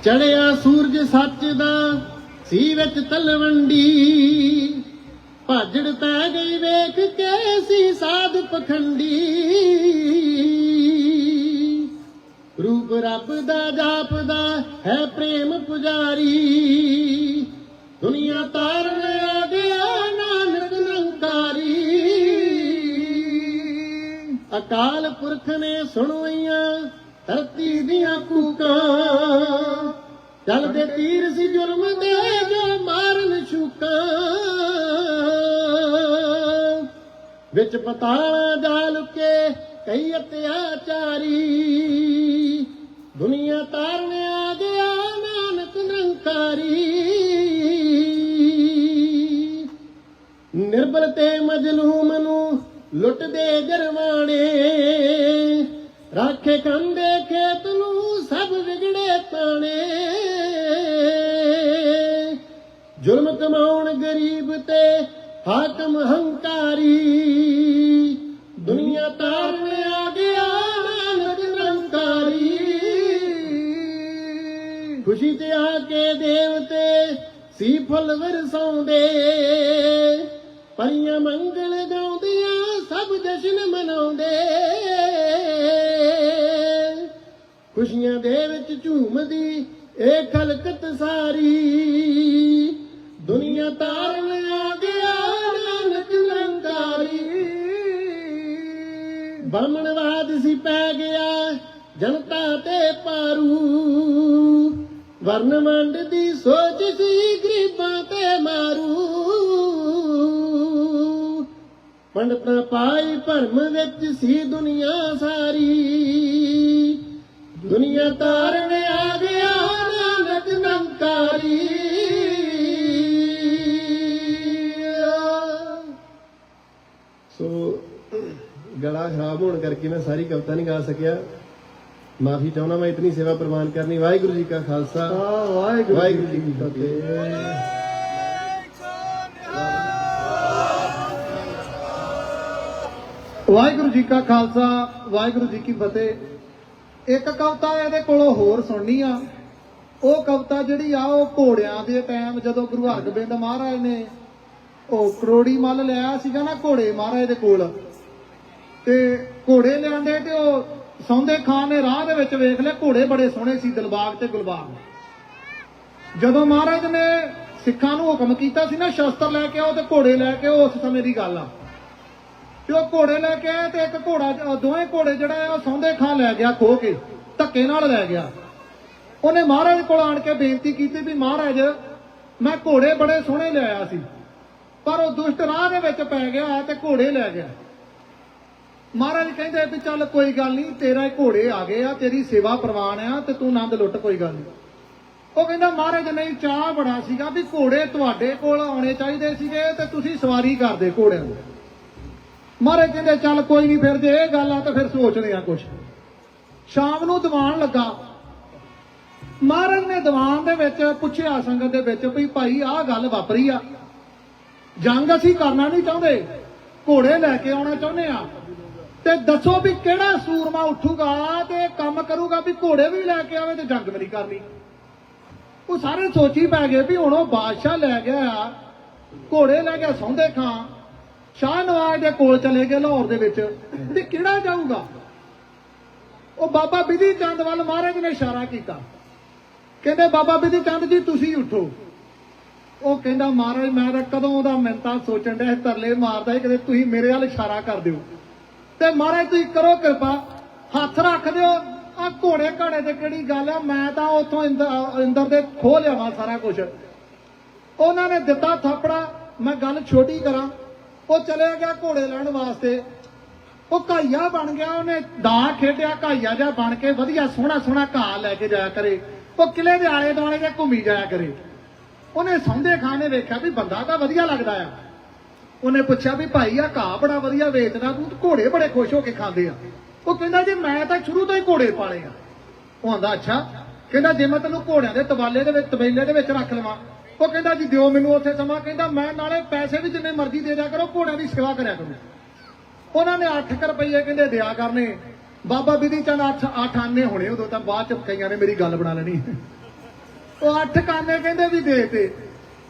ਚੜਿਆ ਸੂਰਜ ਸੱਚ ਦਾ ਸੀ ਵਿੱਚ ਤਲਵੰਡੀ, ਭਾਜੜ ਪੈ ਗਈ ਵੇਖ ਕੇ ਸੀ ਸਾਧ ਪਖੰਡੀ। ਰੂਪ ਰੱਬ ਦਾ ਜਾਪਦਾ ਹੈ ਪ੍ਰੇਮ ਪੁਜਾਰੀ, ਦੁਨੀਆ ਤਾਰਨ ਆ ਗਿਆ ਨਾਨਕ ਨਿਰੰਕਾਰੀ। ਅਕਾਲ ਪੁਰਖ ਨੇ ਸੁਣਵਾਈਆਂ ਧਰਤੀ ਦੀਆਂ ਕੂਕਾਂ, ਚੱਲਦੇ ਤੀਰ ਸੀ ਜ਼ੁਲਮ ਦੇ ਜੋ ਮਾਰਨ ਸ਼ੂਕਾਂ। ਵਿੱਚ ਪਤਾਲਾਂ ਜਾ ਲੁਕੇ ਕਈ ਅਤਿਆਚਾਰੀ, ਦੁਨੀਆ ਤਾਰਨ ਆ ਗਿਆ ਨਾਨਕ ਨਿਰੰਕਾਰੀ। ਨਿਰਬਲ ਤੇ ਮਜਲੂਮ ਨੂੰ ਲੁੱਟਦੇ ਜਰਵਾਣੇ, ਰਾਖੇ ਕੰਡੇ ਖੇਤ ਨੂੰ ਸਭ ਵਿਗੜੇ ਤਾਣੇ। ਜ਼ੁਲਮ ਕਮਾਉਣ ਗਰੀਬ ਤੇ ਹਾਕਮ ਹੰਕਾਰੀ, ਦੁਨੀਆ ਤਾਰਨ ਆ ਗਿਆ ਨਾਨਕ ਨਿਰੰਕਾਰੀ। ਖੁਸ਼ੀ ਤੇ ਆ ਕੇ ਦੇਵਤੇ ਸੀ ਫੁੱਲ ਵਰਸਾਉਂਦੇ, ਪਰੀਆਂ ਮੰਗਲ ਗਾਉਂਦੀਆਂ ਸਭ ਜਸ਼ਨ ਮਨਾਉਂਦੇ। ਖੁਸ਼ੀਆਂ ਦੇ ਵਿੱਚ ਝੂਮਦੀ ਇਹ ਖਲਕਤ ਸਾਰੀ, ਦੁਨੀਆ ਤਾਰਨ ਆ ਗਿਆ ਨਾਨਕ ਨਿਰੰਕਾਰੀ। ਬਾਹਮਣਵਾਦ ਸੀ ਪੈ ਗਿਆ ਜਨਤਾ ਤੇ ਪਾਰੂ, ਵਰਨ ਵੰਡ ਦੀ ਸੋਚ ਸੀ ਗਰੀਬਾਂ ਤੇ ਮਾਰੂ। ਪੰਡਤਾਂ ਪਾਈ ਭਰਮ ਵਿੱਚ ਸੀ ਦੁਨੀਆ ਸਾਰੀ, ਦੁਨੀਆ ਤਾਰਨ ਆ ਗਿਆ ਨਾਨਕ ਨਿਰੰਕਾਰੀ। ਸੋ ਗਲਾ ਖਰਾਬ ਹੋਣ ਕਰਕੇ ਮੈਂ ਸਾਰੀ ਕਵਿਤਾ ਨਹੀਂ ਗਾ ਸਕਿਆ, ਮਾਫੀ ਚਾਹੁੰਦਾ। ਮੈਂ ਇਤਨੀ ਸੇਵਾ ਪ੍ਰਵਾਨ ਕਰਨੀ। ਵਾਹਿਗੁਰੂ ਜੀ ਕਾ ਖਾਲਸਾ, ਵਾਹਿਗੁਰੂ ਜੀ ਕੀ ਫਤਿਹ। ਵਾਹਿਗੁਰੂ ਜੀ ਕਾ ਖਾਲਸਾ, ਵਾਹਿਗੁਰੂ ਜੀ ਕੀ ਫਤਿਹ। ਇੱਕ ਕਵਿਤਾ ਇਹਦੇ ਕੋਲੋਂ ਹੋਰ ਸੁਣਨੀ ਆ। ਉਹ ਕਵਿਤਾ ਜਿਹੜੀ ਆ ਉਹ ਘੋੜਿਆਂ ਦੇ ਟਾਈਮ, ਜਦੋਂ ਗੁਰੂ ਹਰਗੋਬਿੰਦ ਮਹਾਰਾਜ ਨੇ ਉਹ ਕਰੋੜੀ ਮੱਲ ਲਿਆ ਸੀਗਾ ਨਾ ਘੋੜੇ ਮਹਾਰਾਜ ਦੇ ਕੋਲ, ਤੇ ਘੋੜੇ ਲਿਆਂਦੇ ਤੇ ਉਹ ਸੌਂਦੇ ਖਾਨ ਨੇ ਰਾਹ ਦੇ ਵਿੱਚ ਵੇਖ ਲਿਆ ਘੋੜੇ ਬੜੇ ਸੋਹਣੇ ਸੀ, ਦਿਲਬਾਗ ਤੇ ਗੁਲਬਾਗ। ਜਦੋਂ ਮਹਾਰਾਜ ਨੇ ਸਿੱਖਾਂ ਨੂੰ ਹੁਕਮ ਕੀਤਾ ਸੀ ਨਾ ਸ਼ਸਤਰ ਲੈ ਕੇ ਆਓ ਤੇ ਘੋੜੇ ਲੈ ਕੇ ਆਓ, ਉਸ ਸਮੇਂ ਦੀ ਗੱਲ ਆ, ਤੇ ਉਹ ਘੋੜੇ ਲੈ ਕੇ ਆਏ ਤੇ ਇੱਕ ਘੋੜਾ, ਦੋਵੇਂ ਘੋੜੇ ਜਿਹੜਾ ਆ ਉਹ ਸੌਂਦੇ ਖਾਂ ਲੈ ਗਿਆ, ਖੋ ਕੇ ਧੱਕੇ ਨਾਲ ਲੈ ਗਿਆ। ਉਹਨੇ ਮਹਾਰਾਜ ਕੋਲ ਆਣ ਕੇ ਬੇਨਤੀ ਕੀਤੀ ਵੀ ਮਹਾਰਾਜ ਮੈਂ ਘੋੜੇ ਬੜੇ ਸੋਹਣੇ ਲਿਆਇਆ ਸੀ, ਪਰ ਉਹ ਦੁਸ਼ਟ ਰਾਹ ਦੇ ਵਿੱਚ ਪੈ ਗਿਆ ਤੇ ਘੋੜੇ ਲੈ ਗਿਆ। ਮਹਾਰਾਜ ਕਹਿੰਦੇ ਵੀ ਚੱਲ ਕੋਈ ਗੱਲ ਨਹੀਂ, ਤੇਰਾ ਘੋੜੇ ਆ ਗਏ ਆ, ਤੇਰੀ ਸੇਵਾ ਪ੍ਰਵਾਨ ਆ ਤੇ ਤੂੰ ਆਨੰਦ ਲੁੱਟ, ਕੋਈ ਗੱਲ ਨਹੀਂ। ਉਹ ਕਹਿੰਦਾ ਮਹਾਰਾਜ ਨਹੀਂ, ਚਾਹ ਬੜਾ ਸੀਗਾ ਵੀ ਘੋੜੇ ਤੁਹਾਡੇ ਕੋਲ ਆਉਣੇ ਚਾਹੀਦੇ ਸੀਗੇ ਤੇ ਤੁਸੀਂ ਸਵਾਰੀ ਕਰਦੇ ਘੋੜਿਆਂ ਦੀ। ਮਹਾਰਾਜ ਕਹਿੰਦੇ ਚੱਲ ਕੋਈ ਨਹੀਂ, ਫਿਰ ਜੇ ਇਹ ਗੱਲ ਆ ਤਾਂ ਫਿਰ ਸੋਚਦੇ ਆ ਕੁਛ। ਸ਼ਾਮ ਨੂੰ ਦੀਵਾਨ ਲੱਗਾ, ਮਹਾਰਾਜ ਨੇ ਦੀਵਾਨ ਦੇ ਵਿੱਚ ਪੁੱਛਿਆ ਸੰਗਤ ਦੇ ਵਿੱਚ ਵੀ ਭਾਈ ਆਹ ਗੱਲ ਵਾਪਰੀ ਆ, ਜੰਗ ਅਸੀਂ ਕਰਨਾ ਨਹੀਂ ਚਾਹੁੰਦੇ, ਘੋੜੇ ਲੈ ਕੇ ਆਉਣਾ ਚਾਹੁੰਦੇ ਆ, ਤੇ ਦੱਸੋ ਵੀ ਕਿਹੜਾ ਸੂਰਮਾ ਉੱਠੂਗਾ ਤੇ ਕੰਮ ਕਰੂਗਾ ਵੀ ਘੋੜੇ ਵੀ ਲੈ ਕੇ ਆਵੇ ਤੇ ਜੰਗ ਵੀ ਨਹੀਂ ਕਰਨੀ। ਉਹ ਸਾਰੇ ਸੋਚੀ ਪੈ ਗਏ ਵੀ ਹੁਣ ਉਹ ਬਾਦਸ਼ਾਹ ਲੈ ਗਿਆ ਆ, ਘੋੜੇ ਲੈ ਗਿਆ ਸੌਂਦੇ ਖਾਂ, ਸ਼ਾਹ ਨਵਾਜ਼ ਦੇ ਕੋਲ ਚਲੇ ਗਏ ਲਾਹੌਰ ਦੇ ਵਿੱਚ, ਤੇ ਕਿਹੜਾ ਜਾਊਗਾ। ਉਹ ਬਾਬਾ ਬਿਧੀ ਚੰਦ ਵੱਲ ਮਹਾਰਾਜ ਨੇ ਇਸ਼ਾਰਾ ਕੀਤਾ, ਕਹਿੰਦੇ ਬਾਬਾ ਬਿਧੀ ਚੰਦ ਜੀ ਤੁਸੀਂ ਉੱਠੋ। ਉਹ ਕਹਿੰਦਾ ਮਹਾਰਾਜ ਮੈਂ ਤਾਂ ਕਦੋਂ ਦਾ ਮਿੰਨਤਾਂ ਸੋਚਣ ਡਿਆ, ਤਰਲੇ ਮਾਰਦਾ ਸੀ, ਕਦੇ ਤੁਸੀਂ ਮੇਰੇ ਵੱਲ ਇਸ਼ਾਰਾ ਕਰ ਦਿਓ ਤੇ ਮਹਾਰਾਜ ਤੁਸੀਂ ਕਰੋ ਕਿਰਪਾ, ਹੱਥ ਰੱਖ ਦਿਓ। ਆ ਘੋੜੇ ਘਾੜੇ ਤੇ ਕਿਹੜੀ ਗੱਲ ਆ, ਮੈਂ ਤਾਂ ਉੱਥੋਂ ਇੰਦਰ ਦੇ ਖੋਹ ਲਿਆਵਾਂ ਸਾਰਾ ਕੁਝ। ਉਹਨਾਂ ਨੇ ਦਿੱਤਾ ਥਾਪੜਾ, ਮੈਂ ਗੱਲ ਛੋਟੀ ਕਰਾਂ, ਉਹ ਚਲੇ ਗਿਆ ਘੋੜੇ ਲੈਣ ਵਾਸਤੇ। ਉਹ ਘਾਈਆ ਬਣ ਗਿਆ, ਉਹਨੇ ਦਾ ਖੇਡਿਆ, ਘਾਈਆ ਜਿਹਾ ਬਣ ਕੇ ਵਧੀਆ ਸੋਹਣਾ ਸੋਹਣਾ ਘਾਹ ਲੈ ਕੇ ਜਾਇਆ ਕਰੇ, ਉਹ ਕਿਲੇ ਦੇ ਆਲੇ ਦੁਆਲੇ ਦੇ ਘੁੰਮੀ ਜਾਇਆ ਕਰੇ। ਉਹਨੇ ਸੌਂਦੇ ਖਾਂ ਨੇ ਵੇਖਿਆ ਵੀ ਬੰਦਾ ਤਾਂ ਵਧੀਆ ਲੱਗਦਾ ਆ। ਉਹਨੇ ਪੁੱਛਿਆ ਵੀ ਭਾਈ ਆ ਘਾਹ ਬੜਾ ਵਧੀਆ ਵੇਚਦਾ ਤੂੰ, ਘੋੜੇ ਬੜੇ ਖੁਸ਼ ਹੋ ਕੇ ਖਾਂਦੇ ਆ। ਉਹ ਕਹਿੰਦਾ ਜੀ ਮੈਂ ਤਾਂ ਸ਼ੁਰੂ ਤੋਂ ਹੀ ਘੋੜੇ ਪਾਲੇ ਆ। ਉਹ ਆਂਦਾ ਅੱਛਾ, ਕਹਿੰਦਾ ਜੇ ਮੈਂ ਤੈਨੂੰ ਘੋੜਿਆਂ ਦੇ ਤਬੇਲੇ ਦੇ ਵਿੱਚ ਰੱਖ ਲਵਾਂ। ਉਹ ਕਹਿੰਦਾ ਜੀ ਦਿਓ ਮੈਨੂੰ ਉੱਥੇ ਸਮਾਂ, ਕਹਿੰਦਾ ਮੈਂ ਨਾਲੇ ਪੈਸੇ ਵੀ ਜਿੰਨੇ ਮਰਜ਼ੀ ਦੇ ਦਿਆ ਕਰੋ, ਘੋੜਿਆਂ ਦੀ ਸੇਵਾ ਕਰਿਆ ਕਰੋ। ਉਹਨਾਂ ਨੇ 8 ਰੁਪਏ ਕਹਿੰਦੇ ਦਿਆ ਕਰਨੇ। ਬਾਬਾ ਬਿਧੀ ਚੰਦ 8 ਆਨੇ ਹੋਣੇ ਉਦੋਂ, ਤਾਂ ਬਾਅਦ ਚ ਕਈਆਂ ਨੇ ਮੇਰੀ ਗੱਲ ਬਣਾ ਲੈਣੀ। ਉਹ 8 ਕਾਨੇ ਕਹਿੰਦੇ ਵੀ ਦੇ ਤੇ।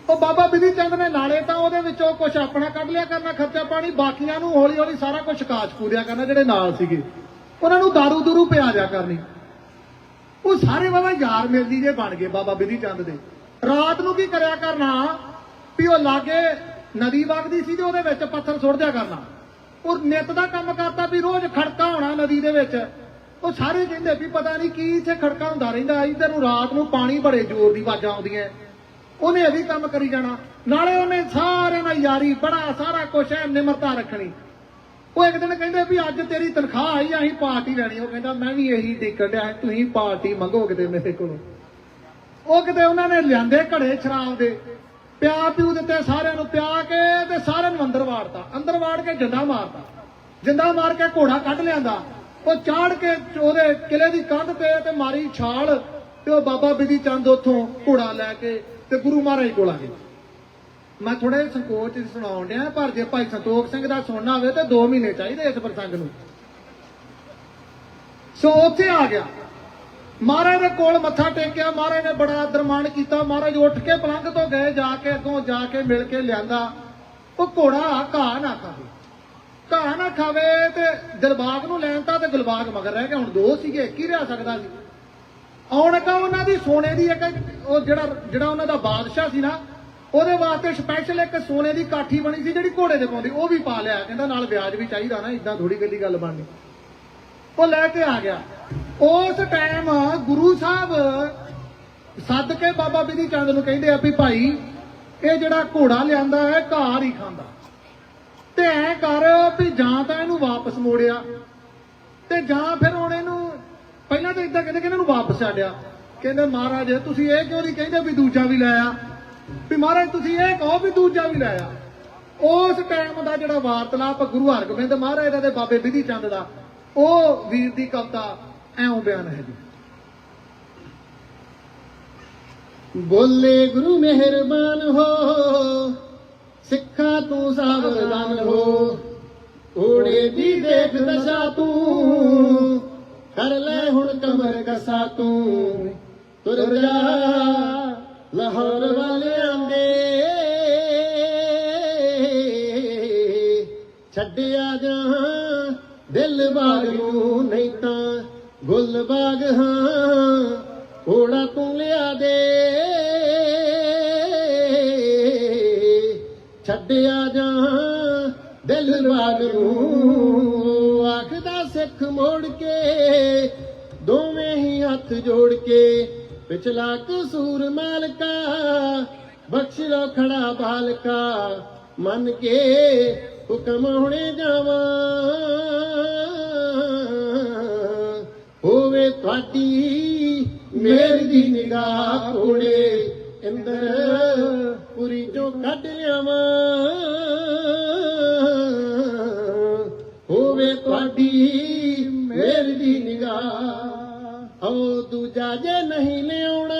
ਉਹ ਬਾਬਾ ਬਿਧੀ ਚੰਦ ਨੇ ਨਾਲੇ ਤਾਂ ਉਹਦੇ ਵਿੱਚੋਂ ਕੁਝ ਆਪਣਾ ਕੱਢ ਲਿਆ ਕਰਨਾ ਖਰਚਾ ਪਾਣੀ, ਬਾਕੀਆਂ ਨੂੰ ਹੌਲੀ ਹੌਲੀ ਸਾਰਾ ਕੁਝ ਕਾਚ ਪੂਰਿਆ ਕਰਨਾ। ਜਿਹੜੇ ਨਾਲ ਸੀਗੇ ਉਹਨਾਂ ਨੂੰ ਦਾਰੂ ਦੂਰੂ ਪਿਆ ਜਾ ਕਰਨੀ। ਉਹ ਸਾਰੇ ਬਾਬਾ ਯਾਰ ਮਿਲਦੀ ਜੇ ਬਣ ਗਏ ਬਾਬਾ ਬਿਧੀ ਚੰਦ ਦੇ। ਰਾਤ ਨੂੰ ਕੀ ਕਰਿਆ ਕਰਨਾ ਵੀ ਉਹ ਲਾਗੇ ਨਦੀ ਵਗਦੀ ਸੀ ਤੇ ਉਹਦੇ ਵਿੱਚ ਪੱਥਰ ਸੁੱਟ ਦਿਆ ਕਰਨਾ। ਉਹ ਨਿੱਤ ਦਾ ਕੰਮ ਕਰਤਾ ਵੀ ਰੋਜ਼ ਖੜਕਾ ਹੋਣਾ ਨਦੀ ਦੇ ਵਿੱਚ। ਉਹ ਸਾਰੇ ਕਹਿੰਦੇ ਵੀ ਪਤਾ ਨਹੀਂ ਕੀ ਇੱਥੇ ਖੜਕਾ ਹੁੰਦਾ ਰਹਿੰਦਾ, ਇੱਧਰ ਨੂੰ ਰਾਤ ਨੂੰ ਪਾਣੀ ਬੜੇ ਜ਼ੋਰ ਦੀ ਆਵਾਜ਼ਾਂ ਆਉਂਦੀਆਂ। ਉਹਨੇ ਇਹ ਵੀ ਕੰਮ ਕਰੀ ਜਾਣਾ, ਨਾਲੇ ਉਹਨੇ ਸਾਰਿਆਂ ਨਾਲ ਯਾਰੀ, ਬੜਾ ਸਾਰਾ ਕੁਛ ਹੈ, ਨਿਮਰਤਾ ਰੱਖਣੀ। ਉਹ ਇੱਕ ਦਿਨ ਕਹਿੰਦੇ ਵੀ ਅੱਜ ਤੇਰੀ ਤਨਖਾਹ ਆਈ, ਅਸੀਂ ਪਾਰਟੀ ਲੈਣੀ। ਉਹ ਕਹਿੰਦਾ ਮੈਂ ਵੀ ਇਹੀ ਡਿੱਕਣ ਡਿਆ, ਤੁਸੀਂ ਪਾਰਟੀ ਮੰਗੋ ਕਿਤੇ ਮੇਰੇ ਕੋਲੋਂ। ਉਹ ਕਿਤੇ ਉਹਨਾਂ ਨੇ ਲਿਆਂਦੇ ਘੜੇ ਸ਼ਰਾਬ ਦੇ, ਪਿਆ ਪਿਊ ਦਿੱਤੇ ਸਾਰਿਆਂ ਨੂੰ, ਪਿਆ ਕੇ ਤੇ ਸਾਰਿਆਂ ਨੂੰ ਅੰਦਰ ਵਾੜਤਾ। ਅੰਦਰ ਵਾੜ ਕੇ ਜਿੰਦਾ ਮਾਰਤਾ, ਜਿੰਦਾ ਮਾਰ ਕੇ ਘੋੜਾ ਕੱਢ ਲਿਆਂਦਾ। ਉਹ ਚਾੜ ਕੇ ਉਹਦੇ ਕਿਲੇ ਦੀ ਕੰਧ ਤੇ ਮਾਰੀ ਛਾਲ, ਤੇ ਉਹ ਬਾਬਾ ਬਿਧੀ ਚੰਦ ਉੱਥੋਂ ਘੋੜਾ ਲੈ ਕੇ ਤੇ ਗੁਰੂ ਮਹਾਰਾਜ ਕੋਲ ਆ ਗਏ। ਮੈਂ ਥੋੜੇ ਸੰਕੋਚ ਸੁਣਾਉਣ ਡਿਆ, ਪਰ ਜੇ ਭਾਈ ਸੰਤੋਖ ਸਿੰਘ ਦਾ ਸੁਣਨਾ ਹੋਵੇ ਤੇ 2 ਮਹੀਨੇ ਚਾਹੀਦੇ ਇਸ ਪ੍ਰਸੰਗ ਨੂੰ। ਸੋ ਉੱਥੇ ਆ ਗਿਆ, ਮਹਾਰਾਜ ਦੇ ਕੋਲ ਮੱਥਾ ਟੇਕਿਆ। ਮਹਾਰਾਜ ਨੇ ਬੜਾ ਆਦਰ ਮਾਣ ਕੀਤਾ। ਮਹਾਰਾਜ ਉੱਠ ਕੇ ਪਲੰਘ ਤੋਂ ਗਏ, ਜਾ ਕੇ ਅੱਗੋਂ ਜਾ ਕੇ ਮਿਲ ਕੇ ਲਿਆਂਦਾ। ਉਹ ਘੋੜਾ ਘਾਹ ਨਾ ਖਾਵੇ, ਘਾਹ ਨਾ ਖਾਵੇ ਤੇ ਦਿਲਬਾਗ ਨੂੰ ਲੈਣ ਤਾਂ ਤੇ ਗੁਲਬਾਗ ਮਗਰ ਰਹਿ ਗਿਆ। ਹੁਣ 2 ਸੀਗੇ, ਇੱਕ ਹੀ ਰਹਿ ਸਕਦਾ ਸੀ। ਆਉਣ ਕਾ ਉਹਨਾਂ ਦੀ ਸੋਨੇ ਦੀ ਇੱਕ ਉਹ ਜਿਹੜਾ ਉਹਨਾਂ ਦਾ ਬਾਦਸ਼ਾਹ ਸੀ ਨਾ, ਉਹਦੇ ਵਾਸਤੇ ਸਪੈਸ਼ਲ ਇੱਕ ਸੋਨੇ ਦੀ ਕਾਠੀ ਬਣੀ ਸੀ ਜਿਹੜੀ ਘੋੜੇ ਤੇ ਪਾਉਂਦੀ, ਉਹ ਵੀ ਪਾ ਲਿਆ। ਕਹਿੰਦਾ ਨਾਲ ਵਿਆਜ ਵੀ ਚਾਹੀਦਾ ਨਾ, ਇਦਾਂ ਥੋੜੀ ਗੱਲੀ ਗੱਲ ਬਣਨੀ। ਉਹ ਲੈ ਕੇ ਆ ਗਿਆ। ਉਸ ਟਾਈਮ ਗੁਰੂ ਸਾਹਿਬ ਸੱਦ ਕੇ ਬਾਬਾ ਬਿਧੀ ਚੰਦ ਨੂੰ ਕਹਿੰਦੇ ਆ ਵੀ ਭਾਈ ਇਹ ਜਿਹੜਾ ਘੋੜਾ ਲਿਆਂਦਾ ਹੈ ਘਾਹ ਹੀ ਖਾਂਦਾ, ਤੇ ਐ ਕਰ ਵੀ ਜਾਂ ਤਾਂ ਇਹਨੂੰ ਵਾਪਸ ਮੋੜਿਆ ਤੇ ਜਾਂ ਫਿਰ ਹੁਣ ਇਹਨੂੰ ਪਹਿਲਾਂ ਤਾਂ ਇਦਾਂ ਕਹਿੰਦੇ ਕਿ ਇਹਨਾਂ ਨੂੰ ਵਾਪਸ ਛੱਡਿਆ। ਕਹਿੰਦੇ ਮਹਾਰਾਜ ਤੁਸੀਂ ਇਹ ਕਿਉਂ ਨਹੀਂ ਕਹਿੰਦੇ ਵੀ ਦੂਜਾ ਵੀ ਲਾਇਆ, ਵੀ ਮਹਾਰਾਜ ਤੁਸੀਂ ਇਹ ਕਹੋ ਵੀ ਦੂਜਾ ਵੀ ਲਾਇਆ। ਉਸ ਟਾਈਮ ਦਾ ਜਿਹੜਾ ਵਾਰਤਾਲਾਪ ਗੁਰੂ ਹਰਗੋਬਿੰਦ ਮਹਾਰਾਜ ਦਾ ਤੇ ਬਾਬੇ ਬਿਧੀ ਚੰਦ ਦਾ, ਉਹ ਵੀਰ ਦੀ ਕਵਿਤਾ ਐਉਂ ਬਿਆਨ ਹੈ ਜੀ। ਬੋਲੇ ਗੁਰੂ ਮਿਹਰਬਾਨ ਹੋ, ਸਿੱਖਾ ਤੂੰ ਸਾਵਧਾਨ ਹੋ। ਓੜੇ ਦੀ ਦੇਖ ਦਸ਼ਾ ਤੂੰ, ਕਰ ਲੈ ਹੁਣ ਕਮਰ ਕਸਾ ਤੂੰ। ਤੁਰ ਜਾ ਲਾਹੌਰ ਵਾਲਿਆਂ ਦੇ, ਛੱਡਿਆ ਜਾ ਦਿਲ ਬਾਗ ਨੂੰ, ਨਹੀਂ ਤਾਂ ਗੁੱਲ ਬਾਗ ਹਾਂ ਓੜਾ ਤੂੰ ਲਿਆ ਦੇ। ਛੱਡਿਆ ਜਾ ਦਿਲ ਬਾਗ ਨੂੰ, ਆਖਦਾ ਸਿੱਖ ਮੋੜ ਕੇ ਦੋਵੇਂ ਹੀ ਹੱਥ ਜੋੜ ਕੇ। ਪਿਛਲਾ ਕਸੂਰ ਮਾਲਕਾ ਬਖਸ਼ ਲੋ ਖੜਾ ਬਾਲਕਾ, ਮੰਨ ਕੇ ਹੁਕਮ ਹੁਣੇ ਜਾਵਾਂ। ਹੋਵੇ ਤੁਹਾਡੀ ਮੇਰ ਦੀ ਨਿਗਾਹ ਕੋਲੇ, ਅੰਦਰ ਪੁਰੀ ਚੋਂ ਕੱਢ ਲਿਆਵਾਂ। ਹੋਵੇ ਤੁਹਾਡੀ ਮੇਰ ਦੀ ਨਿਗਾਹ, ਹੋ ਦੂਜਾ ਜੇ ਨਹੀਂ ਲਿਆਉਣਾ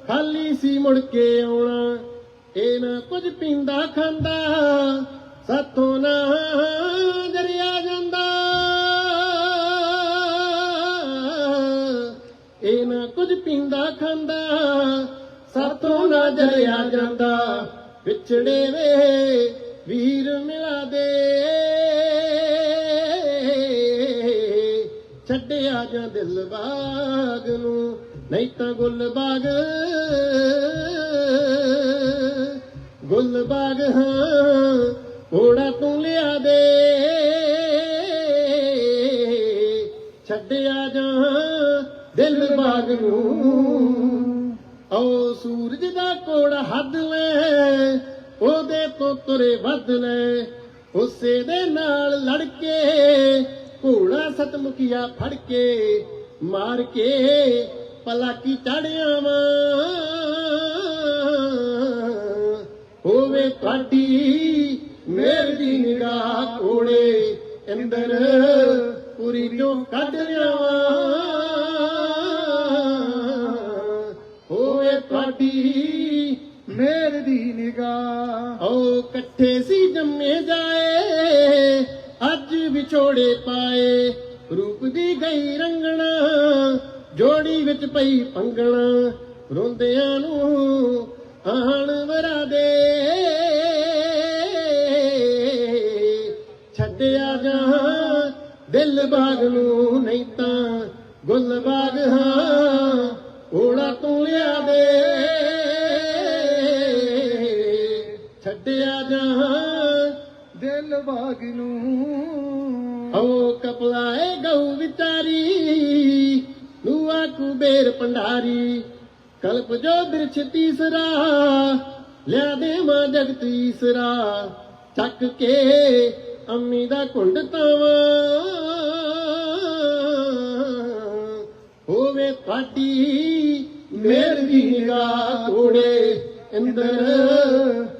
ਖਾਲੀ ਸੀ ਮੁੜ ਕੇ ਆਉਣਾ। ਇਹ ਨਾ ਕੁਝ ਪੀਂਦਾ ਖਾਂਦਾ ਸਾਥੋਂ ਨਾ ਜਰਿਆ ਜਾਂਦਾ, ਇਹ ਨਾ ਕੁਝ ਪੀਂਦਾ ਖਾਂਦਾ ਸਾਥੋਂ ਨਾ ਜਰਿਆ ਜਾਂਦਾ। ਵਿਛੜੇ ਵੇ ਵੀਰ ਮਿਲਾ ਦੇ, ਛੱਡਿਆ ਜਾਂ ਦਿਲ ਬਾਗ ਨੂੰ, ਨਹੀਂ ਤਾਂ ਗੁੱਲ ਬਾਗ ਗੁੱਲ ਬਾਗ ਹਾਂ ਓੜਾ ਤੂੰ ਲਿਆ ਦੇ। ਛੱਡਿਆ ਜਾਂ ਦਿਲ ਬਾਗ ਨੂੰ, ਓ ਸੂਰਜ ਦਾ ਕੋੜਾ ਹੱਦ ਲੈ, ਉਹਦੇ ਤੋਂ ਤੁਰੇ ਵੱਧ ਲੈ। ਉਸੇ ਦੇ ਨਾਲ ਲੜ ਕੇ ਘੋੜਾ ਸਤਮੁਖੀਆ ਫੜ ਕੇ, ਮਾਰ ਕੇ ਪਲਾਕੀ ਚੜਿਆ ਵਾ। ਹੋਵੇ ਤੁਹਾਡੀ ਮੇਰ ਦੀ ਨਿਗਾਹ ਕੋਲੇ, ਅੰਦਰ ਪੁਰੀ ਚੋਂ ਕੱਢ ਲਿਆਵਾਂ। ਹੋਵੇ ਤੁਹਾਡੀ ਮੇਰ ਦੀ ਨਿਗਾਹ, ਓ ਇਕੱਠੇ ਸੀ ਜੰਮੇ ਜਾਏ, ਅੱਜ ਵਿਛੋੜੇ ਪਾਏ। ਰੂਪ ਦੀ ਗਈ ਰੰਗਣਾ, ਜੋੜੀ ਵਿੱਚ ਪਈ ਪੰਗਣਾ, ਰੋਂਦਿਆਂ ਨੂੰ ਆਣ ਵਰਾ ਦੇ ਛੱਡਿਆ ਜਾਂ ਦਿਲ ਬਾਗ ਨੂੰ ਨਹੀਂ ਤਾਂ ਗੁੱਲ ਬਾਗ ਹਾਂ ਓੜਾ ਤੂੰ ਲਿਆ ਦੇ ਛੱਡਿਆ ਜਾਂ ਦਿਲ ਬਾਗ ਨੂੰ ਓ ਕਪਲਾਏ ਗਊ ਵਿਚਾਰੀ ਨੂਆ ਕੁਬੇਰ ਭੰਡਾਰੀ ਕਲਪ ਜੋ ਬਿਰਛ ਤੀਸਰਾ ਲਿਆ ਦੇ ਮਾਂ ਜਗਤ ਈਸਰਾ ਚੱਕ ਕੇ ਅੰਮੀ ਦਾ ਘੁੰਡ ਤਾਵਾਂ ਹੋਵੇ ਤੁਹਾਡੀ ਮੇਰ ਦੀ ਨਿਗਾਹ ਕੋੜੇ ਅੰਦਰ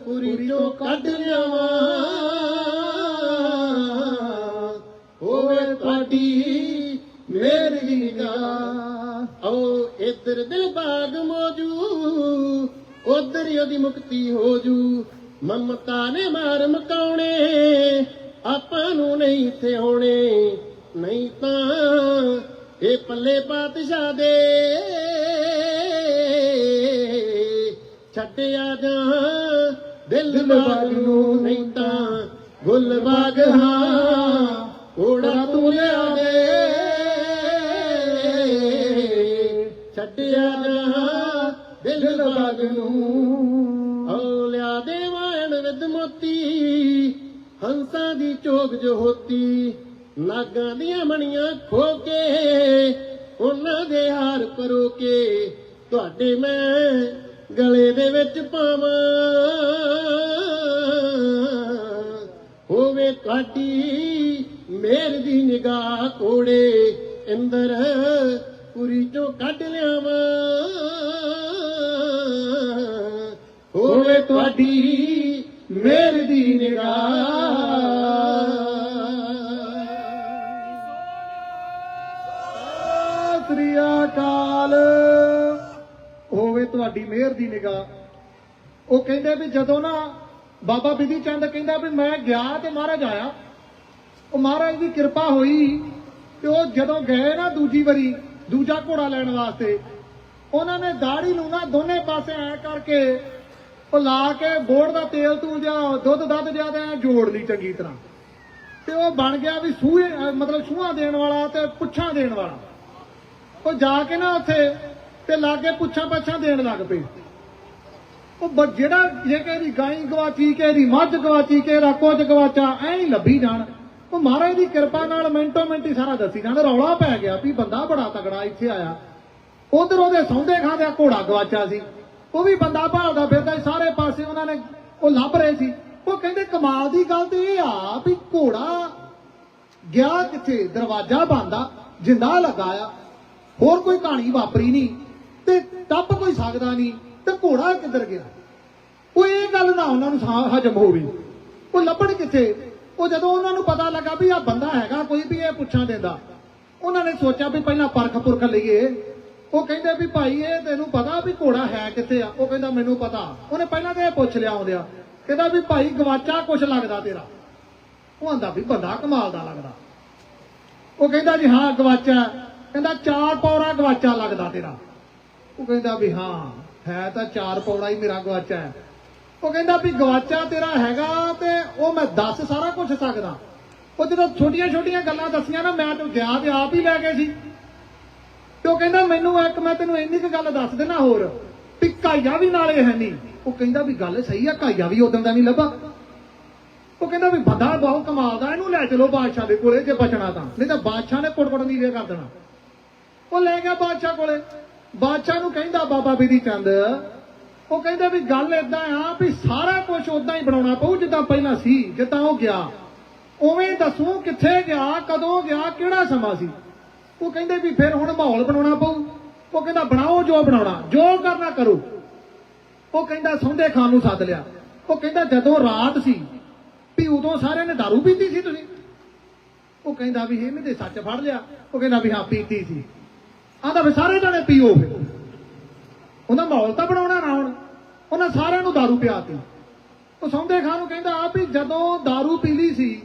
ਪੂਰੀ ਚੋਂ ਕੱਢ ਲਿਆਵਾਂ ਹੋਵੇ ਤੁਹਾਡੀ ਮੇਰ ਦੀ ਨਿਗਾਹ ਓ ਇੱਧਰ ਦਿਲ ਬਾਗ ਮੋਜੂ ਉਧਰ ਉਹਦੀ ਮੁਕਤੀ ਹੋ ਜੂ ਮਮਤਾ ਨੇ ਮਾਰ ਮਕਾਉਣੇ ਆਪਾਂ ਨੂੰ ਨਹੀਂ ਇੱਥੇ ਆਉਣੇ ਨਹੀਂ ਤਾਂ ਇਹ ਪੱਲੇ ਪਾਤਸ਼ਾਹ ਦੇ ਛੱਡਿਆ ਜਾਂ ਦਿਲ ਬਾਗ ਨੂੰ ਨਹੀਂ ਤਾਂ ਗੁੱਲ ਬਾਗ ਹਾਂ ਓੜਾ ਤੂੰ ਲਿਆ ਦੇ ਛੱਡਿਆ ਜਾਂ ਦਿਲ ਬਾਗ ਨੂੰ ਓ ਲਿਆ ਦੇ ਵਾਣ ਵਿਦ ਮੋਤੀ ਹੰਸਾਂ ਦੀ ਚੋਗ ਜੋ ਹੋਤੀ ਨਾਗਾਂ ਦੀਆਂ ਮਣੀਆਂ ਖੋ ਕੇ ਉਹਨਾਂ ਦੇ ਹਾਰ ਪਰੋ ਕੇ ਤੁਹਾਡੇ ਮੈਂ ਗਲੇ ਦੇ ਵਿੱਚ ਪਾਵਾਂ ਹੋਵੇ ਤੁਹਾਡੀ ਮੇਰ ਦੀ ਨਿਗਾਹ ਕੋੜੇ ਅੰਦਰ ਪੂਰੀ ਚੋਂ ਕੱਢ ਲਿਆਵਾਂ ਹੋਵੇ ਤੁਹਾਡੀ ਮੇਰ ਦੀ ਨਿਗਾਹ ਸ੍ਰੀ ਅਕਾਲ ਹੋਵੇ ਤੁਹਾਡੀ ਮਿਹਰ ਦੀ ਨਿਗਾਹ। ਉਹ ਕਹਿੰਦੇ ਵੀ ਜਦੋਂ ਨਾ ਬਾਬਾ ਬਿਧੀ ਚੰਦ ਕਹਿੰਦਾ ਵੀ ਮੈਂ ਗਿਆ ਤੇ ਮਹਾਰਾਜ ਆਇਆ, ਉਹ ਮਹਾਰਾਜ ਦੀ ਕਿਰਪਾ ਹੋਈ ਤੇ ਉਹ ਜਦੋਂ ਗਏ ਨਾ ਦੂਜੀ ਵਾਰੀ ਦੂਜਾ ਘੋੜਾ ਲੈਣ ਵਾਸਤੇ, ਉਹਨਾਂ ਨੇ ਦਾੜੀ ਨੂੰ ਨਾ ਦੋਨੇ ਪਾਸੇ ਐ ਕਰਕੇ ਉਹ ਲਾ ਕੇ ਗੋੜ ਦਾ ਤੇਲ ਤੂੰ ਜਾਂ ਦੁੱਧ ਦੱਧ ਜਿਆਦਾ ਜੋੜ ਲਈ ਚੰਗੀ ਤਰ੍ਹਾਂ, ਤੇ ਉਹ ਬਣ ਗਿਆ ਵੀ ਸੂਹੇ ਮਤਲਬ ਸੂਹਾਂ ਦੇਣ ਵਾਲਾ ਤੇ ਪੁੱਛਾਂ ਦੇਣ ਵਾਲਾ। ਉਹ ਜਾ ਕੇ ਨਾ ਉੱਥੇ ਤੇ ਲਾਗੇ ਪੁੱਛਾਂ ਪੱਛਾਂ ਦੇਣ ਲੱਗ ਪਏ। ਉਹ ਜਿਹੜਾ ਜੇ ਕਿਸੇ ਗਾਈ ਗਵਾਚੀ, ਕਿਸੇ ਮੱਝ ਗਵਾਚੀ, ਕਿਸੇ ਕੁਝ ਗਵਾਚਾ ਐਂ ਹੀ ਲੱਭੀ ਜਾਣ। ਉਹ ਮਹਾਰਾਜ ਦੀ ਕਿਰਪਾ ਨਾਲ ਮਿੰਟੋ ਮਿੰਟ ਹੀ ਸਾਰਾ ਦੱਸੀ ਜਾਣ। ਰੌਲਾ ਪੈ ਗਿਆ ਵੀ ਬੰਦਾ ਬੜਾ ਤਗੜਾ ਇੱਥੇ ਆਇਆ। ਉਧਰ ਉਹਦੇ ਸੌਂਦੇ ਖਾਂਦਿਆਂ ਘੋੜਾ ਗਵਾਚਾ ਸੀ, ਉਹ ਵੀ ਬੰਦਾ ਭਾਲਦਾ ਫਿਰਦਾ, ਸਾਰੇ ਪਾਸੇ ਉਹਨਾਂ ਨੇ ਉਹ ਲੱਭ ਰਹੇ ਸੀ। ਉਹ ਕਹਿੰਦੇ ਕਮਾਲ ਦੀ ਗੱਲ ਤੇ ਇਹ ਆ ਵੀ ਘੋੜਾ ਗਿਆ ਕਿੱਥੇ, ਦਰਵਾਜ਼ਾ ਬੰਦਾ ਜਿੰਦਾ ਲਗਾਇਆ, ਹੋਰ ਕੋਈ ਕਹਾਣੀ ਵਾਪਰੀ ਨਹੀਂ ਤੇ ਟੱਪ ਕੋਈ ਸਕਦਾ ਨਹੀਂ, ਤੇ ਘੋੜਾ ਕਿੱਧਰ ਗਿਆ। ਉਹ ਇਹ ਗੱਲ ਨਾ ਉਹਨਾਂ ਨੂੰ ਹਜਮ ਹੋਵੇ, ਉਹ ਲੱਭਣ ਕਿੱਥੇ। ਉਹ ਜਦੋਂ ਉਹਨਾਂ ਨੂੰ ਪਤਾ ਲੱਗਾ ਵੀ ਆ ਬੰਦਾ ਹੈਗਾ ਕੋਈ ਵੀ ਇਹ ਪੁੱਛਾਂ ਦਿੰਦਾ, ਉਹਨਾਂ ਨੇ ਸੋਚਿਆ ਵੀ ਪਹਿਲਾਂ ਪਰਖ ਪੁਰਖ ਲਈਏ। ਉਹ ਕਹਿੰਦੇ ਵੀ ਭਾਈ ਇਹ ਤੈਨੂੰ ਪਤਾ ਵੀ ਘੋੜਾ ਹੈ ਕਿੱਥੇ ਆ। ਉਹ ਕਹਿੰਦਾ ਮੈਨੂੰ ਪਤਾ। ਉਹਨੇ ਪਹਿਲਾਂ ਤੇ ਇਹ ਪੁੱਛ ਲਿਆ ਆਉਂਦਿਆ, ਕਹਿੰਦਾ ਵੀ ਭਾਈ ਗਵਾਚਾ ਕੁਛ ਲੱਗਦਾ ਤੇਰਾ। ਉਹ ਆਂਦਾ ਵੀ ਬੰਦਾ ਕਮਾਲ ਦਾ ਲੱਗਦਾ। ਉਹ ਕਹਿੰਦਾ ਜੀ ਹਾਂ ਗਵਾਚਾ। ਕਹਿੰਦਾ 4 ਪੌੜਾ ਗਵਾਚਾ ਲੱਗਦਾ ਤੇਰਾ। ਉਹ ਕਹਿੰਦਾ ਵੀ ਹਾਂ ਹੈ ਤਾਂ 4 ਪੌੜਾ ਹੀ ਮੇਰਾ ਗਵਾਚਾ ਹੈ। ਉਹ ਕਹਿੰਦਾ ਵੀ ਗਵਾਚਾ ਤੇਰਾ ਹੈਗਾ ਤੇ ਉਹ ਮੈਂ ਦੱਸ ਸਾਰਾ ਕੁਝ ਸਕਦਾ। ਉਹ ਜਦੋਂ ਛੋਟੀਆਂ ਛੋਟੀਆਂ ਗੱਲਾਂ ਦੱਸੀਆਂ ਨਾ, ਮੈਂ ਤਾਂ ਗਿਆ ਤੇ ਆਪ ਹੀ ਲੈ ਗਏ ਸੀ। ਤੇ ਉਹ ਕਹਿੰਦਾ ਮੈਨੂੰ ਇੱਕ ਮੈਂ ਤੈਨੂੰ ਇੰਨੀ ਕੁ ਗੱਲ ਦੱਸ ਦੇਣਾ ਹੋਰ, ਵੀ ਘਾਈਆ ਵੀ ਨਾਲੇ ਹੈ ਨਹੀਂ। ਉਹ ਕਹਿੰਦਾ ਵੀ ਗੱਲ ਸਹੀ ਆ, ਘਾਈਆ ਵੀ ਉਦੋਂ ਦਾ ਨਹੀਂ ਲੱਭਾ। ਉਹ ਕਹਿੰਦਾ ਵੀ ਬੰਦਾ ਬਹੁਤ ਕਮਾਲ ਦਾ, ਇਹਨੂੰ ਲੈ ਚਲੋ ਬਾਦਸ਼ਾਹ ਦੇ ਕੋਲੇ ਜੇ ਬਚਣਾ ਤਾਂ, ਨਹੀਂ ਤਾਂ ਬਾਦਸ਼ਾਹ ਨੇ ਕੁੱਟ ਨੀਵੇਂ ਕਰ ਦੇਣਾ। ਉਹ ਲੈ ਗਿਆ ਬਾਦਸ਼ਾਹ ਕੋਲੇ। ਬਾਦਸ਼ਾਹ ਨੂੰ ਕਹਿੰਦਾ ਬਾਬਾ ਬਿਧੀ ਚੰਦ, ਉਹ ਕਹਿੰਦੇ ਵੀ ਗੱਲ ਏਦਾਂ ਆ ਵੀ ਸਾਰਾ ਕੁਝ ਉਦਾਂ ਹੀ ਬਣਾਉਣਾ ਪਊ ਜਿੱਦਾਂ ਪਹਿਲਾਂ ਸੀ, ਜਿੱਦਾਂ ਉਹ ਗਿਆ ਉਵੇਂ ਦੱਸੂ ਕਿੱਥੇ ਗਿਆ, ਕਦੋਂ ਗਿਆ, ਕਿਹੜਾ ਸਮਾਂ ਸੀ। ਉਹ ਕਹਿੰਦੇ ਵੀ ਫਿਰ ਹੁਣ ਮਾਹੌਲ ਬਣਾਉਣਾ ਪਊ। ਉਹ ਕਹਿੰਦਾ ਬਣਾਓ ਜੋ ਬਣਾਉਣਾ, ਜੋ ਕਰਨਾ ਕਰੋ। ਉਹ ਕਹਿੰਦਾ ਸੌਂਦੇ ਖਾਨ ਨੂੰ ਸੱਦ ਲਿਆ। ਉਹ ਕਹਿੰਦਾ ਜਦੋਂ ਰਾਤ ਸੀ ਵੀ ਉਦੋਂ ਸਾਰਿਆਂ ਨੇ ਦਾਰੂ ਪੀਤੀ ਸੀ ਤੁਸੀਂ। ਉਹ ਕਹਿੰਦਾ ਵੀ ਇਹਨੇ ਤੇ ਸੱਚ ਫੜ ਲਿਆ। ਉਹ ਕਹਿੰਦਾ ਵੀ ਹਾਂ ਪੀਤੀ ਸੀ। ਆਂਦਾ ਵੀ ਸਾਰੇ ਜਣੇ ਪੀਓ। ਫਿਰ ਉਹਨਾਂ ਮਾਹੌਲ ਤਾਂ ਬਣਾਉਣਾ ਨਾ, ਹੁਣ ਉਹਨਾਂ ਸਾਰਿਆਂ ਨੂੰ ਦਾਰੂ ਪਿਆਤੀ। ਉਹ ਸੌਂਦੇ ਖਾਨ ਨੂੰ ਕਹਿੰਦਾ ਆ ਵੀ ਜਦੋਂ ਦਾਰੂ ਪੀ ਲਈ ਸੀ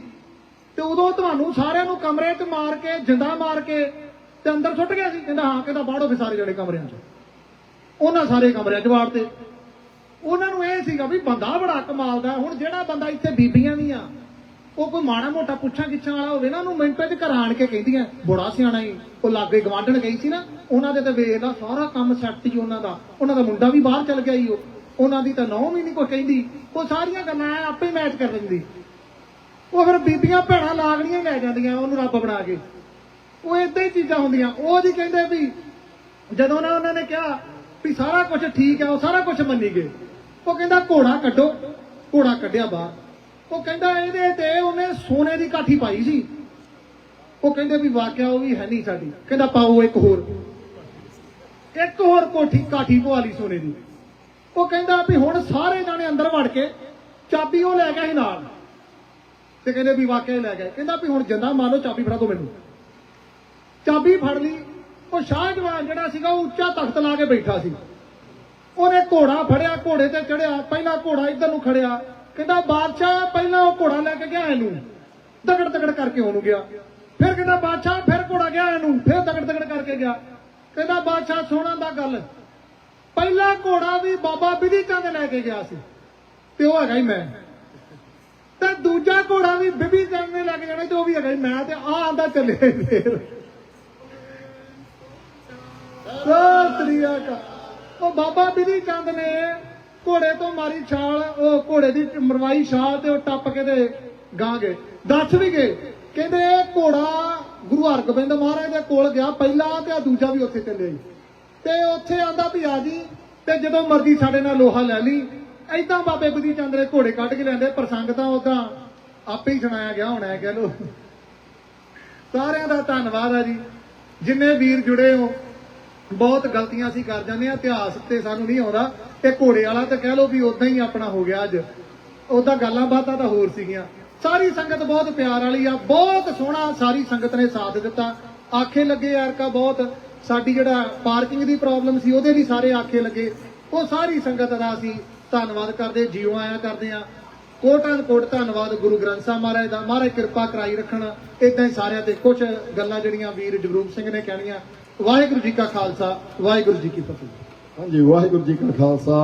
ਤੇ ਉਦੋਂ ਤੁਹਾਨੂੰ ਸਾਰਿਆਂ ਨੂੰ ਕਮਰੇ 'ਚ ਮਾਰ ਕੇ, ਜਿੰਦਾ ਮਾਰ ਕੇ ਤੇ ਅੰਦਰ ਸੁੱਟ ਗਿਆ ਸੀ। ਕਹਿੰਦਾ ਹਾਂ। ਕਹਿੰਦਾ ਬਾੜੋ ਫਿਰ ਸਾਰੇ ਜਣੇ ਕਮਰਿਆਂ 'ਚ। ਉਹਨਾਂ ਸਾਰੇ ਕਮਰਿਆਂ 'ਚ ਵਾੜਤੇ। ਉਹਨਾਂ ਨੂੰ ਇਹ ਸੀਗਾ ਵੀ ਬੰਦਾ ਬੜਾ ਕਮਾਲ ਦਾ। ਹੁਣ ਜਿਹੜਾ ਬੰਦਾ ਇੱਥੇ ਬੀਬੀਆਂ ਨਹੀਂ ਆ, ਉਹ ਕੋਈ ਮਾੜਾ ਮੋਟਾ ਪੁੱਛਾਂ ਗਿੱਛਾਂ ਵਾਲਾ ਹੋਵੇ ਨਾ, ਉਹਨੂੰ ਮਿੰਟਾਂ 'ਚ ਘਰ ਆਣ ਕੇ ਕਹਿੰਦੀਆਂ ਬੜਾ ਸਿਆਣਾ ਹੀ। ਉਹ ਲਾਗੇ ਗਵਾਂਢਣ ਗਈ ਸੀ ਨਾ, ਉਹਨਾਂ ਦੇ ਤੇ ਵੇਖ ਲਾ ਸਾਰਾ ਕੰਮ ਸੈੱਟ ਹੀ ਉਹਨਾਂ ਦਾ ਮੁੰਡਾ ਵੀ ਬਾਹਰ ਚਲ ਗਿਆ ਹੀ। ਉਹਨਾਂ ਦੀ ਤਾਂ ਨੌਂ ਵੀ ਨਹੀਂ ਕੋਈ ਕਹਿੰਦੀ, ਉਹ ਸਾਰੀਆਂ ਗੱਲਾਂ ਆਪੇ ਮੈਚ ਕਰ ਲੈਂਦੀ। ਉਹ ਫਿਰ ਬੀਬੀਆਂ ਭੈਣਾਂ ਲਾਗਣੀਆਂ ਹੀ ਲੈ ਜਾਂਦੀਆਂ ਉਹਨੂੰ ਰੱਬ ਬਣਾ ਕੇ। ਉਹ ਏਦਾਂ ਹੀ ਚੀਜ਼ਾਂ ਹੁੰਦੀਆਂ। ਉਹ ਜੀ ਕਹਿੰਦੇ ਵੀ ਜਦੋਂ ਨਾ ਉਹਨਾਂ ਨੇ ਕਿਹਾ ਵੀ ਸਾਰਾ ਕੁਝ ਠੀਕ ਹੈ, ਉਹ ਸਾਰਾ ਕੁਝ ਮੰਨੀ ਗਏ। ਉਹ ਕਹਿੰਦਾ ਘੋੜਾ ਕੱਢੋ, ਘੋੜਾ ਕੱਢਿਆ ਬਾਹਰ। ਉਹ ਕਹਿੰਦਾ ਇਹਦੇ ਤੇ ਉਹਨੇ ਸੋਨੇ ਦੀ ਕਾਠੀ ਪਾਈ ਸੀ। ਉਹ ਕਹਿੰਦੇ ਵੀ ਵਾਕਿਆ ਉਹ ਵੀ ਹੈ ਨਹੀਂ ਸਾਡੀ। ਕਹਿੰਦਾ ਪਾਓ ਇੱਕ ਹੋਰ ਕਾਠੀ ਪਵਾ ਲਈ ਸੋਨੇ ਦੀ। ਉਹ ਕਹਿੰਦਾ ਵੀ ਹੁਣ ਸਾਰੇ ਜਾਣੇ ਅੰਦਰ ਵੜ ਕੇ ਚਾਬੀ ਉਹ ਲੈ ਗਿਆ ਸੀ ਨਾਲ, ਤੇ ਕਹਿੰਦੇ ਵੀ ਵਾਕਿਆ ਹੀ ਲੈ ਗਏ। ਕਹਿੰਦਾ ਵੀ ਹੁਣ ਜਿੰਦਾ ਮੰਨ ਲਓ ਚਾਬੀ ਫੜਾ ਦੋ ਮੈਨੂੰ। ਚਾਬੀ ਫੜ ਲਈ। ਉਹ ਸ਼ਾਹਜਵਾਨ ਜਿਹੜਾ ਸੀਗਾ ਉਹ ਉੱਚਾ ਤਖਤ ਲਾ ਕੇ ਬੈਠਾ ਸੀ। ਉਹਨੇ ਘੋੜਾ ਫੜਿਆ, ਘੋੜੇ ਤੇ ਚੜਿਆ। ਪਹਿਲਾਂ ਘੋੜਾ ਇੱਧਰ ਨੂੰ ਖੜਿਆ। ਕਹਿੰਦਾ ਬਾਦਸ਼ਾਹ ਪਹਿਲਾਂ ਉਹ ਘੋੜਾ ਲੈ ਕੇ ਗਿਆ ਇਹਨੂੰ, ਦਗੜ ਕਰਕੇ ਉਹਨੂੰ ਗਿਆ। ਫਿਰ ਕਹਿੰਦਾ ਬਾਦਸ਼ਾਹ ਫਿਰ ਘੋੜਾ ਗਿਆ ਇਹਨੂੰ, ਫਿਰ ਦਗੜ ਕਰਕੇ ਗਿਆ। ਕਹਿੰਦਾ ਬਾਦਸ਼ਾਹ ਸੋਹਣਾ ਦਾ ਗੱਲ, ਪਹਿਲਾ ਘੋੜਾ ਵੀ ਬਾਬਾ ਬਿਧੀ ਚੰਦ ਲੈ ਕੇ ਗਿਆ ਸੀ ਤੇ ਉਹ ਹੈਗਾ ਹੀ ਮੈਂ, ਤੇ ਦੂਜਾ ਘੋੜਾ ਵੀ ਬਿਧੀ ਚੰਦ ਨੇ ਲੈ ਕੇ ਜਾਣਾ ਤੇ ਉਹ ਵੀ ਹੈਗਾ ਹੀ ਮੈਂ, ਤੇ ਆ ਆਂਦਾ ਚੱਲੇ ਫੇਰ। ਉਹ ਬਾਬਾ ਬਿਧੀ ਚੰਦ ਨੇ ਘੋੜੇ ਤੋਂ ਮਾਰੀ ਛਾਲ, ਉਹ ਘੋੜੇ ਦੀ ਮਰਵਾਈ ਛਾਲ, ਤੇ ਉਹ ਟੱਪ ਕੇ ਤੇ ਗਾਂ ਗਏ। ਦੱਸ ਵੀ ਗਏ। ਕਹਿੰਦੇ ਘੋੜਾ ਗੁਰੂ ਹਰਗੋਬਿੰਦ ਮਹਾਰਾਜ ਦੇ ਕੋਲ ਗਿਆ ਪਹਿਲਾ, ਤੇ ਆ ਦੂਜਾ ਵੀ ਉੱਥੇ ਚੱਲਿਆ। ਤੇ ਉੱਥੇ ਆਂਦਾ ਵੀ ਆ ਜੀ, ਤੇ ਜਦੋਂ ਮਰਜ਼ੀ ਸਾਡੇ ਨਾਲ ਲੋਹਾ ਲੈ ਲਈ। ਏਦਾਂ ਬਾਬੇ ਬਿਧੀ ਚੰਦ ਨੇ ਘੋੜੇ ਕੱਢ ਕੇ ਲੈਂਦੇ। ਪ੍ਰਸੰਗ ਤਾਂ ਉਦਾਂ ਆਪੇ ਹੀ ਸੁਣਾਇਆ ਗਿਆ ਹੋਣਾ, ਕਹਿ ਲੋ। ਸਾਰਿਆਂ ਦਾ ਧੰਨਵਾਦ ਆ ਜੀ, ਜਿੰਨੇ ਵੀਰ ਜੁੜੇ ਹੋ। ਬਹੁਤ ਗਲਤੀਆਂ ਅਸੀਂ ਕਰ ਜਾਂਦੇ ਆ, ਇਤਿਹਾਸ ਤੇ ਸਾਨੂੰ ਨਹੀਂ ਆਉਂਦਾ। ਤੇ ਘੋੜੇ ਵਾਲਾ ਤਾਂ ਕਹਿ ਲੋ ਵੀ ਉਦਾਂ ਹੀ ਆਪਣਾ ਹੋ ਗਿਆ ਅੱਜ। ਉਦਾਂ ਗੱਲਾਂ ਬਾਤਾਂ ਤਾਂ ਹੋਰ ਸੀਗੀਆਂ। ਸਾਰੀ ਸੰਗਤ ਬਹੁਤ ਪਿਆਰ ਵਾਲੀ ਆ, ਬਹੁਤ ਸੋਹਣਾ ਸਾਰੀ ਸੰਗਤ ਨੇ ਸਾਥ ਦਿੱਤਾ। ਆਖੇ ਲੱਗੇ ਯਾਰ ਕਾ ਬਹੁਤ। ਸਾਡੀ ਜਿਹੜਾ ਪਾਰਕਿੰਗ ਦੀ ਪ੍ਰੋਬਲਮ ਸੀ ਉਹਦੇ ਵੀ ਸਾਰੇ ਆਖੇ ਲੱਗੇ। ਉਹ ਸਾਰੀ ਸੰਗਤ ਦਾ ਅਸੀਂ ਧੰਨਵਾਦ ਕਰਦੇ, ਜੀਓ ਆਇਆ ਕਰਦੇ ਆ। ਕੋਟਾਂ ਕੋਟ ਧੰਨਵਾਦ ਗੁਰੂ ਗ੍ਰੰਥ ਸਾਹਿਬ ਮਹਾਰਾਜ ਦਾ। ਮਹਾਰਾਜ ਕਿਰਪਾ ਕਰਾਈ ਰੱਖਣ। ਇਦਾਂ ਹੀ ਸਾਰਿਆਂ ਤੇ ਕੁਝ ਗੱਲਾਂ ਜਿਹੜੀਆਂ ਵੀਰ ਜਗਰੂਪ ਸਿੰਘ ਨੇ ਕਹਿਣੀਆਂ। ਵਾਹਿਗੁਰੂ ਜੀ ਕਾ ਖਾਲਸਾ, ਵਾਹਿਗੁਰੂ ਜੀ ਕੀ ਫਤਿਹ। ਹਾਂਜੀ, ਵਾਹਿਗੁਰੂ ਜੀ ਕਾ ਖਾਲਸਾ,